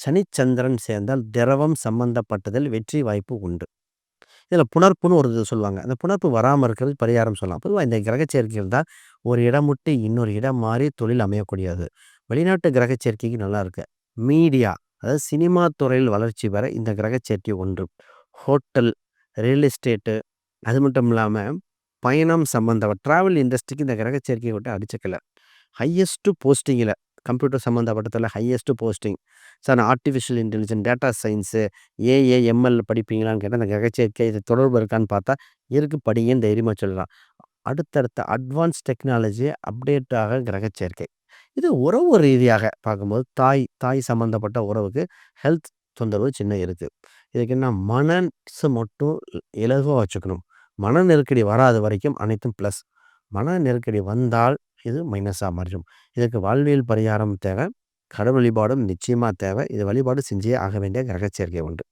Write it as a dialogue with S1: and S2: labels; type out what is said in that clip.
S1: சனி சந்திரன் சேர்ந்தால் திரவம் சம்பந்தப்பட்டதில் வெற்றி வாய்ப்பு உண்டு. இதில் புணர்ப்புன்னு ஒரு இது சொல்லுவாங்க. அந்த புணர்ப்பு வராமல் இருக்கிறது பரிகாரம் சொல்லலாம். பொதுவாக இந்த கிரக சேர்க்கை இருந்தால் ஒரு இடம் விட்டு இன்னொரு இடம் மாறி தொழில் அமையக்கூடியது. வெளிநாட்டு கிரக சேர்க்கைக்கு நல்லா இருக்கு. மீடியா, அதாவது சினிமா துறையில் வளர்ச்சி பெற இந்த கிரக சேர்க்கை ஒன்று. ஹோட்டல், ரியல் எஸ்டேட்டு, அது மட்டும் இல்லாமல் பயணம் சம்பந்தப்பட்ட டிராவல் இண்டஸ்ட்ரிக்கு இந்த கிரக சேர்க்கையை விட்டு அடிச்சுக்கல. ஹையஸ்ட் போஸ்டிங்கில் கம்ப்யூட்டர் சம்மந்தப்பட்டதில் ஹையஸ்ட் போஸ்டிங். சார் நான் artificial intelligence, data science, AI, ML படிப்பீங்களான்னு கேட்டால் அந்த கிரகச்சேர்க்கை இது தொடர்பு இருக்கான்னு பார்த்தா இருக்கு, படிங்கன்னு தைரியமாக சொல்லலாம். அடுத்தடுத்த அட்வான்ஸ் டெக்னாலஜி அப்டேட் ஆக கிரகச்சேர்க்கை. இது உறவு ரீதியாக பார்க்கும்போது தாய் தாய் சம்மந்தப்பட்ட உறவுக்கு ஹெல்த் தொந்தரவு சின்ன இருக்குது. இதுக்கு என்ன மனசு மட்டும் இலகுவாக வச்சுக்கணும். மன நெருக்கடி வராத வரைக்கும் அனைத்தும் ப்ளஸ். மன நெருக்கடி வந்தால் இது மைனஸாக மாறிடும். இதுக்கு வாழ்வியல் பரிகாரம் தேவை. கடவுள் வழிபாடும் நிச்சயமாக தேவை. இது வழிபாடு செஞ்சே ஆக வேண்டிய கிரகச்சேர்க்கை உண்டு.